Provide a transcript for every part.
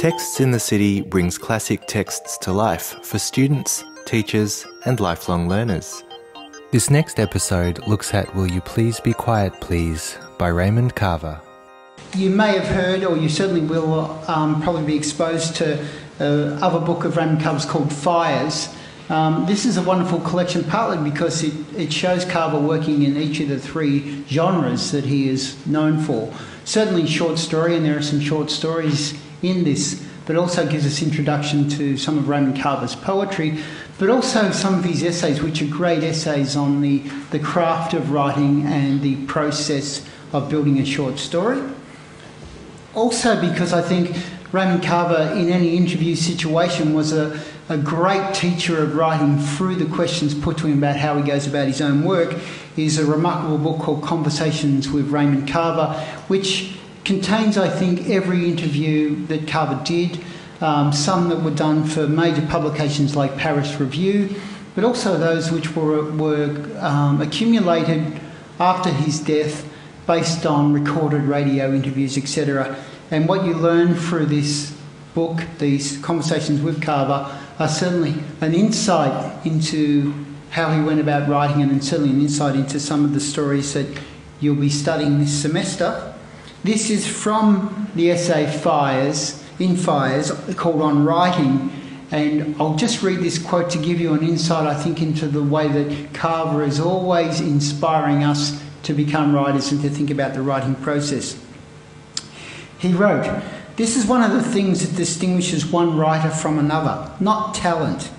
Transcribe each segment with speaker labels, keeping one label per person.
Speaker 1: Texts in the City brings classic texts to life for students, teachers and lifelong learners. This next episode looks at Will You Please Be Quiet Please by Raymond Carver.
Speaker 2: You may have heard, or you certainly will probably be exposed to other book of Raymond Carver's called Fires. This is a wonderful collection, partly because it shows Carver working in each of the three genres that he is known for. Certainly short story, and there are some short stories in this, but also gives us introduction to some of Raymond Carver's poetry, but also some of his essays, which are great essays on the craft of writing and the process of building a short story. Also because I think Raymond Carver, in any interview situation, was a great teacher of writing through the questions put to him about how he goes about his own work, is a remarkable book called Conversations with Raymond Carver, which contains, I think, every interview that Carver did, some that were done for major publications like Paris Review, but also those which were accumulated after his death based on recorded radio interviews, etc. And what you learn through this book, these Conversations with Carver, are certainly an insight into how he went about writing, and certainly an insight into some of the stories that you'll be studying this semester. This is from the essay Fires, called On Writing, and I'll just read this quote to give you an insight, I think, into the way that Carver is always inspiring us to become writers and to think about the writing process. He wrote, "This is one of the things that distinguishes one writer from another, not talent.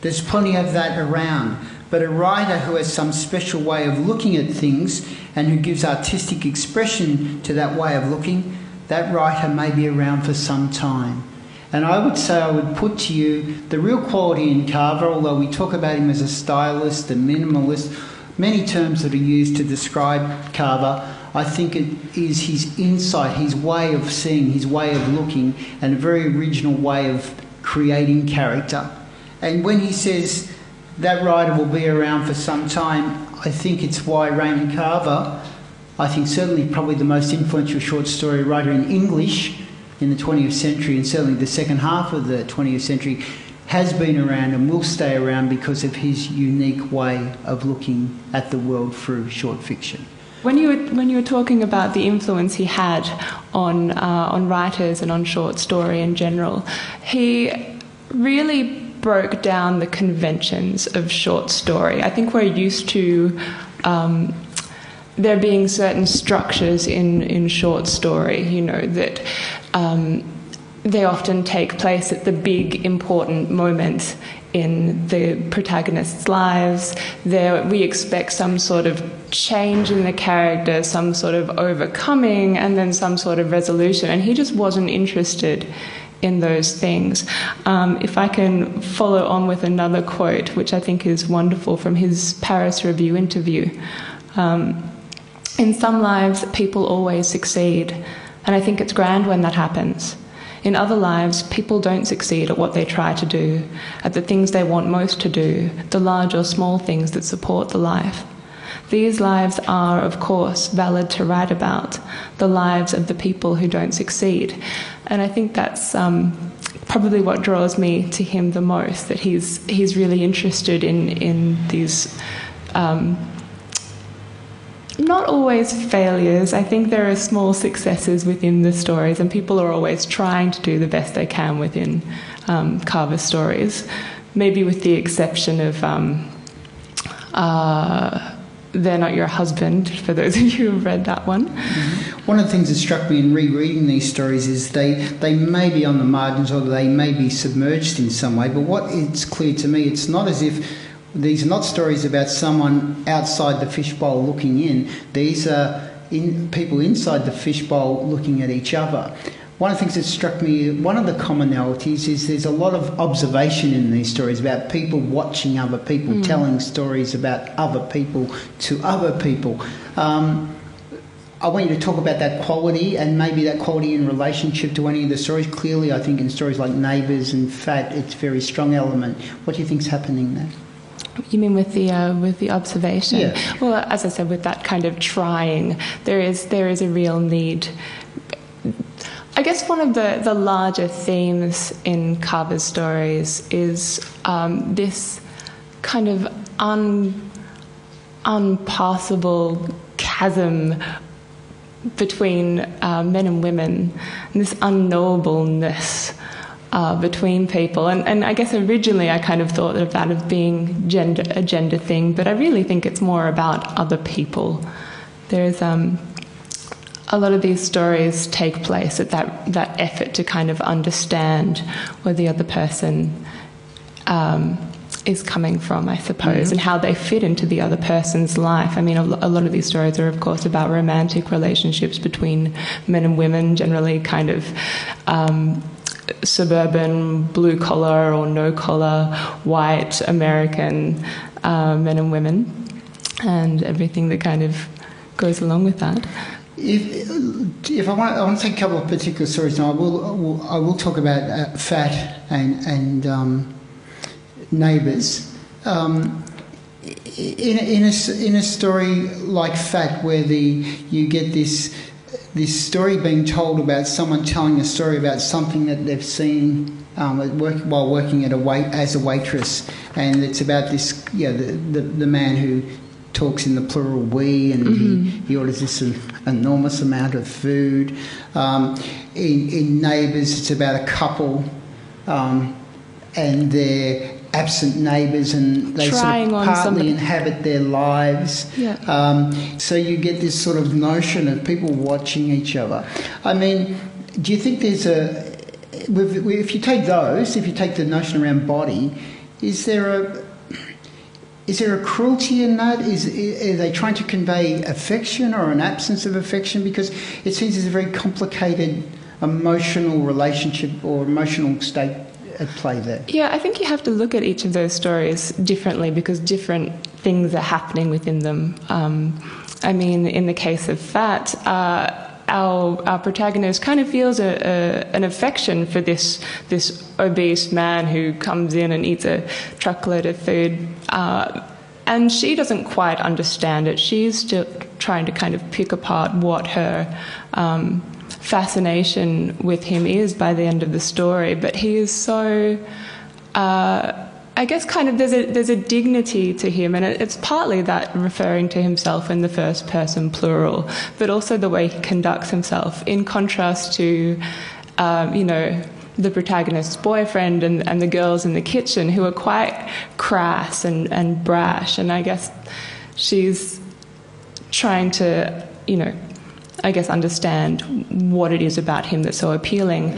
Speaker 2: There's plenty of that around, but a writer who has some special way of looking at things and who gives artistic expression to that way of looking, that writer may be around for some time." And I would say, I would put to you, the real quality in Carver, although we talk about him as a stylist, a minimalist, many terms that are used to describe Carver, I think it is his insight, his way of seeing, his way of looking, and a very original way of creating character. And when he says that writer will be around for some time, I think it's why Raymond Carver, I think certainly probably the most influential short story writer in English in the 20th century, and certainly the second half of the 20th century, has been around and will stay around because of his unique way of looking at the world through short fiction.
Speaker 3: When you were talking about the influence he had on writers and on short story in general, he really broke down the conventions of short story. I think we're used to there being certain structures in short story, that they often take place at the big important moment in the protagonist's lives. We expect some sort of change in the character, some sort of overcoming, and then some sort of resolution. And he just wasn't interested in those things. If I can follow on with another quote, which I think is wonderful, from his Paris Review interview. "In some lives, people always succeed, and I think it's grand when that happens. In other lives, people don't succeed at what they try to do, at the things they want most to do, the large or small things that support the life. These lives are, of course, valid to write about, the lives of the people who don't succeed." And I think that's probably what draws me to him the most, that he's really interested in these not always failures. I think there are small successes within the stories, and people are always trying to do the best they can within Carver stories, maybe with the exception of They're Not Your Husband, for those of you who have read that one.
Speaker 2: Mm-hmm. One of the things that struck me in rereading these stories is they may be on the margins, or they may be submerged in some way, but what is clear to me, it's not as if these are not stories about someone outside the fishbowl looking in. These are people inside the fishbowl looking at each other. One of the things that struck me, one of the commonalities, is there's a lot of observation in these stories about people watching other people, telling stories about other people to other people. I want you to talk about that quality, and maybe that quality in relationship to any of the stories. Clearly, I think in stories like Neighbours and Fat, it's a very strong element. What do you think's happening there?
Speaker 3: You mean with the observation?
Speaker 2: Yeah.
Speaker 3: Well, as I said, with that kind of trying, there is a real need. I guess one of the larger themes in Carver's stories is this kind of unpassable chasm between men and women, and this unknowableness between people. And I guess originally I kind of thought of that as being a gender thing, but I really think it's more about other people. There's a lot of these stories take place at that effort to kind of understand where the other person is coming from, I suppose, and how they fit into the other person's life. I mean, a lot of these stories are, of course, about romantic relationships between men and women, generally kind of suburban, blue-collar or no-collar, white, American men and women, and everything that kind of goes along with that.
Speaker 2: If I want to take a couple of particular stories now, I will talk about Fat and Neighbours. In a story like Fat, where you get this story being told about someone telling a story about something that they've seen while working as a waitress, and it's about this the man who talks in the plural we, and he orders this enormous amount of food. In Neighbours, it's about a couple and their absent neighbours, and they sort of partly inhabit their lives. So you get this sort of notion of people watching each other. I mean, do you think there's if you take the notion around body, is there a cruelty in that? Are they trying to convey affection or an absence of affection? Because it seems there's a very complicated emotional relationship or emotional state at play there. Yeah,
Speaker 3: I think you have to look at each of those stories differently because different things are happening within them. I mean, in the case of Fat, our protagonist kind of feels an affection for this obese man who comes in and eats a truckload of food, and she doesn't quite understand it. She's still trying to kind of pick apart what her fascination with him is by the end of the story. But he is so, I guess, kind of there's a dignity to him, and it's partly that referring to himself in the first person plural, but also the way he conducts himself in contrast to, the protagonist's boyfriend and the girls in the kitchen who are quite crass and brash. And I guess she's trying to, understand what it is about him that's so appealing.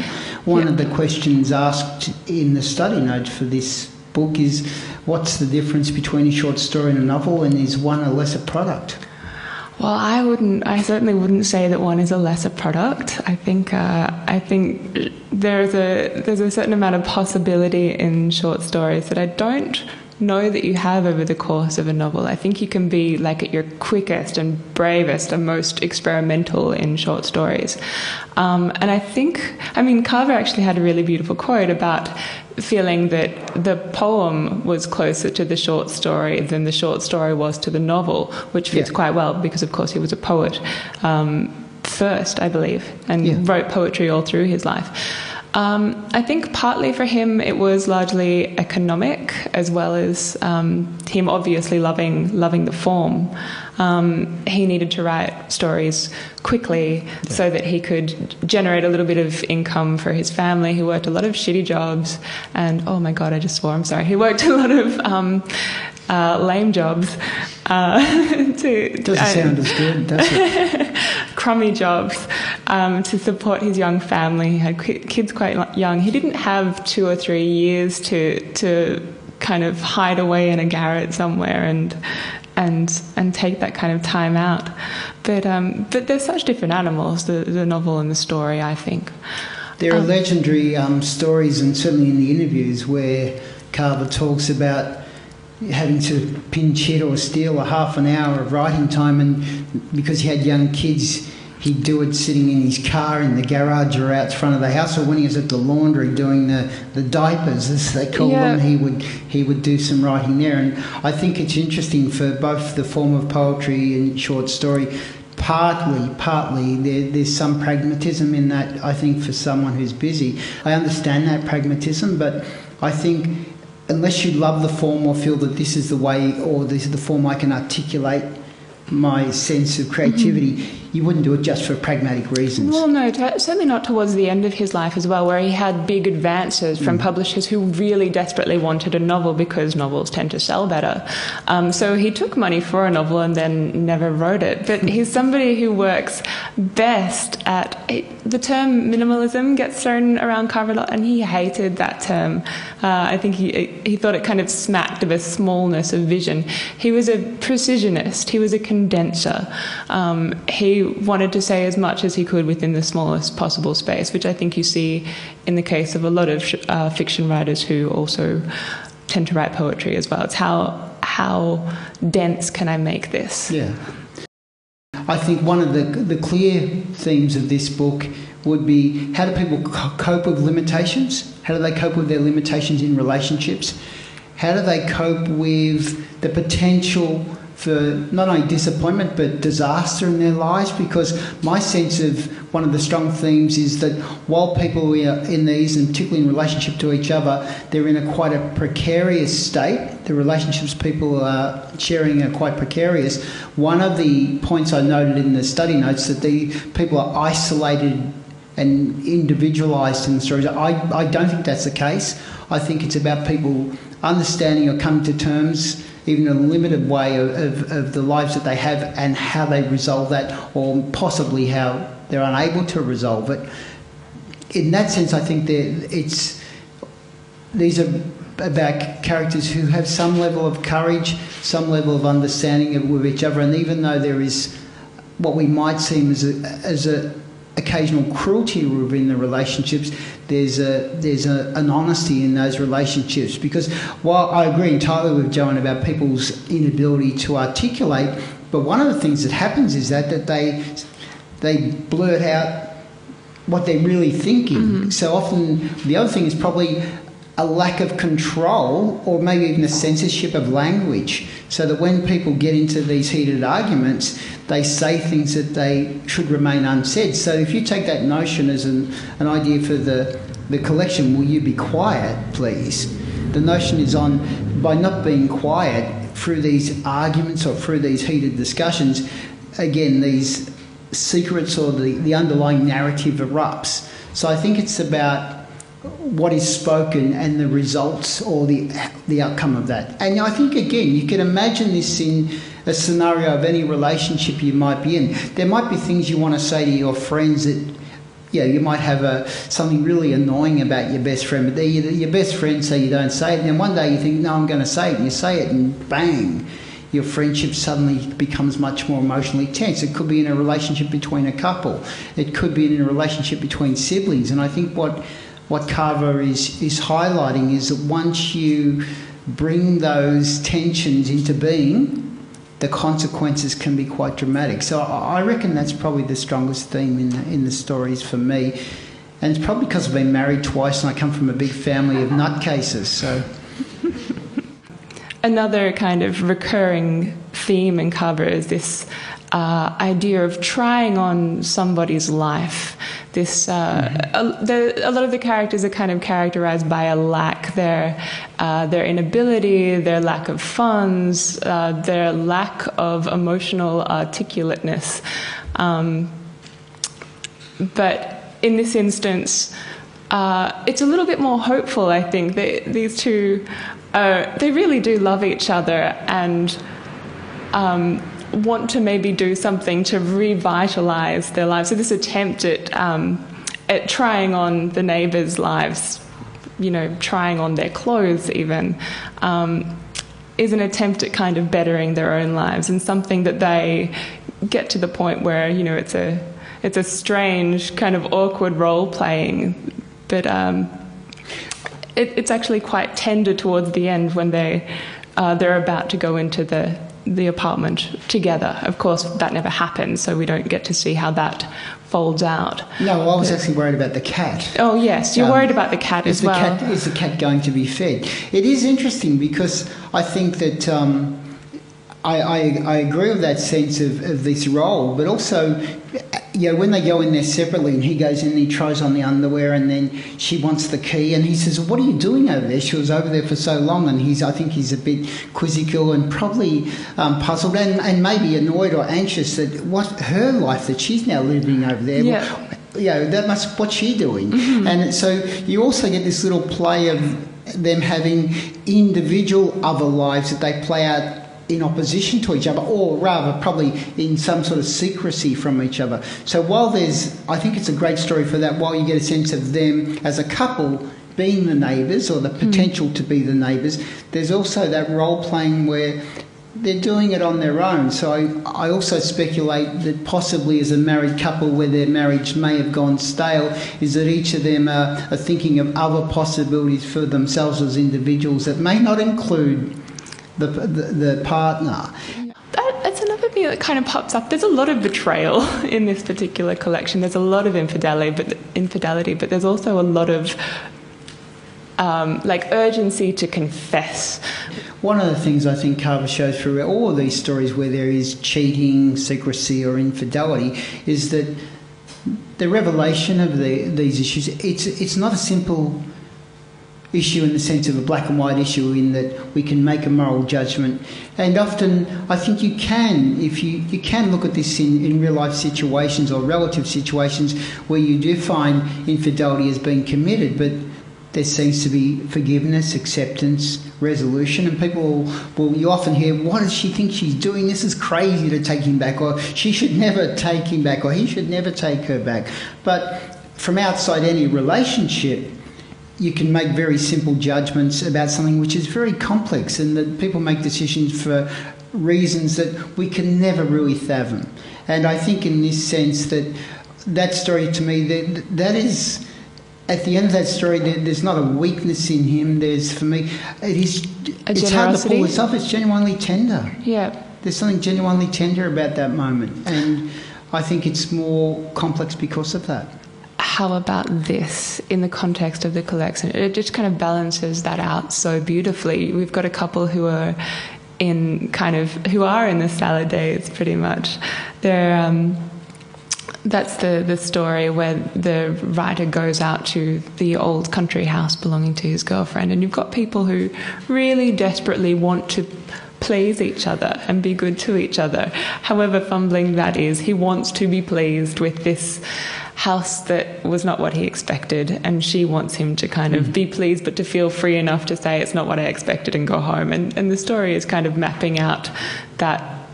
Speaker 2: One of the questions asked in the study notes for this book is, what's the difference between a short story and a novel, and is one a lesser product?
Speaker 3: Well, I certainly wouldn't say that one is a lesser product. I think there's a certain amount of possibility in short stories that I don't know that you have over the course of a novel. I think you can be like at your quickest and bravest and most experimental in short stories. And I mean, Carver actually had a really beautiful quote about feeling that the poem was closer to the short story than the short story was to the novel, which fits quite well because, of course, he was a poet first, I believe, and wrote poetry all through his life. I think partly for him it was largely economic, as well as him obviously loving the form. He needed to write stories quickly so that he could generate a little bit of income for his family. He worked a lot of shitty jobs, and oh my God, I just swore, I'm sorry. He worked a lot of lame jobs.
Speaker 2: Doesn't sound as good, does it?
Speaker 3: Crummy jobs to support his young family. He had kids quite young. He didn't have 2 or 3 years to kind of hide away in a garret somewhere and take that kind of time out. But they're such different animals, the novel and the story, I think.
Speaker 2: There are legendary stories, and certainly in the interviews, where Carver talks about having to pinch hit or steal a half an hour of writing time, and because he had young kids, he'd do it sitting in his car in the garage or out front of the house, or when he was at the laundry doing the diapers, as they call them, he would do some writing there. And I think it's interesting for both the form of poetry and short story. partly there's some pragmatism in that, I think, for someone who's busy. I understand that pragmatism, but I think unless you love the form or feel that this is the way or this is the form I can articulate my sense of creativity, you wouldn't do it just for pragmatic reasons.
Speaker 3: Well, no, certainly not towards the end of his life as well, where he had big advances from publishers who really desperately wanted a novel because novels tend to sell better. So he took money for a novel and then never wrote it. But he's somebody who works best at the term minimalism gets thrown around Carver a lot, and he hated that term. I think he thought it kind of smacked of a smallness of vision. He was a precisionist. He was a condenser. He wanted to say as much as he could within the smallest possible space, which I think you see in the case of a lot of fiction writers who also tend to write poetry as well. It's how dense can I make this?
Speaker 2: Yeah. I think one of the clear themes of this book would be, how do people cope with limitations? How do they cope with their limitations in relationships? How do they cope with the potential for not only disappointment but disaster in their lives? Because my sense of one of the strong themes is that while people are in these, and particularly in relationship to each other, they're in quite a precarious state. The relationships people are sharing are quite precarious. One of the points I noted in the study notes that the people are isolated and individualised in the stories. I don't think that's the case. I think it's about people understanding or coming to terms, even in a limited way, of the lives that they have and how they resolve that, or possibly how they're unable to resolve it. In that sense, I think these are about characters who have some level of courage, some level of understanding with each other, and even though there is what we might seem as a occasional cruelty within the relationships, there's an honesty in those relationships. Because while I agree entirely with Joanne about people's inability to articulate, but one of the things that happens is that they blurt out what they're really thinking. Mm-hmm. So often the other thing is probably a lack of control, or maybe even a censorship of language, so that when people get into these heated arguments, they say things that they should remain unsaid. So if you take that notion as an idea for the collection, will you be quiet, please? The notion is on, by not being quiet through these arguments or through these heated discussions, again, these secrets or the underlying narrative erupts. So I think it's about what is spoken and the results or the outcome of that. And I think, again, you can imagine this in a scenario of any relationship you might be in. There might be things you want to say to your friends that, you might have something really annoying about your best friend, but your best friend say you don't say it, and then one day you think, no, I'm going to say it, and you say it, and bang, your friendship suddenly becomes much more emotionally tense. It could be in a relationship between a couple. It could be in a relationship between siblings. And I think what Carver is highlighting is that once you bring those tensions into being, the consequences can be quite dramatic. So I reckon that's probably the strongest theme in the stories for me. And it's probably because I've been married twice and I come from a big family of nutcases. So
Speaker 3: another kind of recurring theme in Carver is this idea of trying on somebody's life. This a lot of the characters are kind of characterized by a lack, their inability, their lack of funds, their lack of emotional articulateness. But in this instance, it's a little bit more hopeful, I think. These two, they really do love each other and want to maybe do something to revitalise their lives. So this attempt at trying on the neighbours' lives, trying on their clothes even, is an attempt at kind of bettering their own lives, and something that they get to the point where, it's a strange kind of awkward role playing, but it's actually quite tender towards the end when they're about to go into the apartment together. Of course, that never happens, so we don't get to see how that folds out.
Speaker 2: No, well, I was actually worried about the cat.
Speaker 3: Oh, yes, you're worried about the cat as well.
Speaker 2: Is the cat going to be fed? It is interesting because I think that I agree with that sense of this role, but also, when they go in there separately and he goes in and he tries on the underwear and then she wants the key and he says, what are you doing over there? She was over there for so long, and I think he's a bit quizzical and probably puzzled and maybe annoyed or anxious that her life that she's now living over there. Yeah. What's she doing? Mm-hmm. And so you also get this little play of them having individual other lives that they play out in opposition to each other, or rather probably in some sort of secrecy from each other. So I think it's a great story for that, while you get a sense of them as a couple being the neighbours, or the potential to be the neighbours, there's also that role-playing where they're doing it on their own. So I also speculate that possibly as a married couple where their marriage may have gone stale, is that each of them are thinking of other possibilities for themselves as individuals that may not include the partner.
Speaker 3: That's another thing that kind of pops up. There's a lot of betrayal in this particular collection. There's a lot of infidelity, but there's also a lot of urgency to confess.
Speaker 2: One of the things I think Carver shows through all of these stories where there is cheating, secrecy or infidelity is that the revelation of these issues, it's not a simple issue in the sense of a black and white issue in that we can make a moral judgment. And often I think you can, if you can look at this in real life situations or relative situations where you do find infidelity has been committed, but there seems to be forgiveness, acceptance, resolution, and people you often hear, what does she think she's doing? This is crazy to take him back, or she should never take him back, or he should never take her back. But from outside any relationship, you can make very simple judgments about something which is very complex, and that people make decisions for reasons that we can never really fathom. And I think in this sense that story to me, that is, at the end of that story, there's not a weakness in him. There's, for me, it's hard to pull this off. It's genuinely tender.
Speaker 3: Yeah.
Speaker 2: There's something genuinely tender about that moment. And I think it's more complex because of that.
Speaker 3: How about this in the context of the collection? It just kind of balances that out so beautifully. We've got a couple who are in the salad days, pretty much. That's the story where the writer goes out to the old country house belonging to his girlfriend, and you've got people who really desperately want to please each other and be good to each other. However fumbling that is, he wants to be pleased with this house that was not what he expected, and she wants him to kind of be pleased but to feel free enough to say it's not what I expected and go home. And the story is kind of mapping out that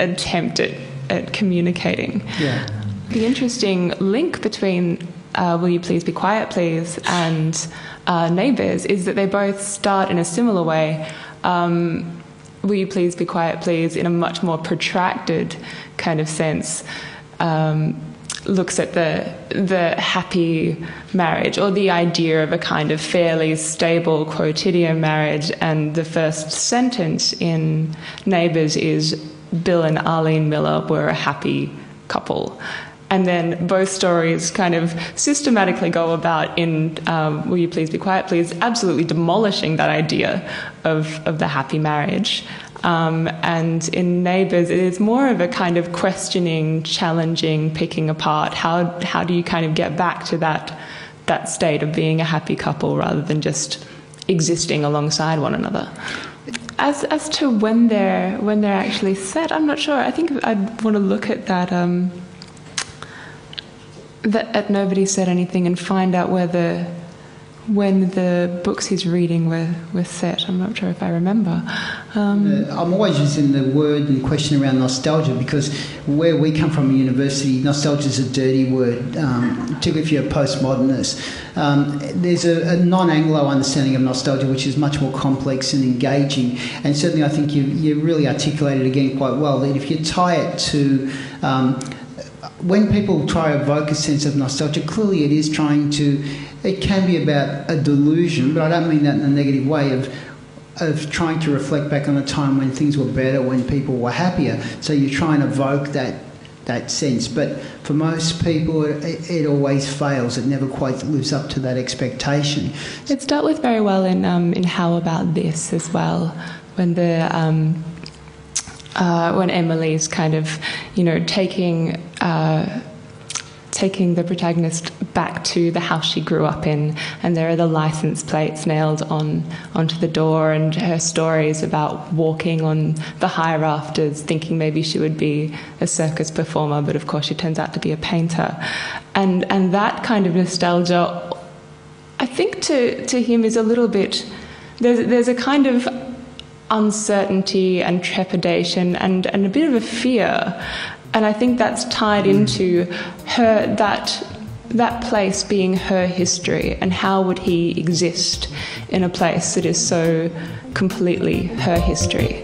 Speaker 3: attempt at communicating.
Speaker 2: Yeah.
Speaker 3: The interesting link between Will You Please Be Quiet Please and Neighbours is that they both start in a similar way. Will You Please Be Quiet Please, in a much more protracted kind of sense, looks at the happy marriage, or the idea of a kind of fairly stable quotidian marriage, and the first sentence in Neighbours is, Bill and Arlene Miller were a happy couple. And then both stories kind of systematically go about in Will You Please Be Quiet Please, absolutely demolishing that idea of the happy marriage. And in Neighbours, it is more of a kind of questioning, challenging, picking apart. How do you kind of get back to that state of being a happy couple rather than just existing alongside one another? As to when they're actually set, I'm not sure. I think I'd want to look at that at Nobody Said Anything and find out when the books he's reading were set. I'm not sure if I remember.
Speaker 2: I'm always using the word in question around nostalgia, because where we come from at university, nostalgia is a dirty word, particularly if you're a postmodernist. There's a non-Anglo understanding of nostalgia, which is much more complex and engaging. And certainly I think you really articulated again quite well that if you tie it to... when people try to evoke a sense of nostalgia, clearly it is trying to... It can be about a delusion, but I don't mean that in a negative way, of trying to reflect back on a time when things were better, when people were happier. So you try and evoke that sense. But for most people, it always fails. It never quite lives up to that expectation.
Speaker 3: It's dealt with very well in How About This as well, when the when Emily's kind of, taking the protagonist back to the house she grew up in, and there are the license plates nailed onto the door, and her stories about walking on the high rafters thinking maybe she would be a circus performer, but of course she turns out to be a painter. And that kind of nostalgia, I think to him is a little bit, there's a kind of uncertainty and trepidation and a bit of a fear. And I think that's tied into her, that place being her history, and how would he exist in a place that is so completely her history.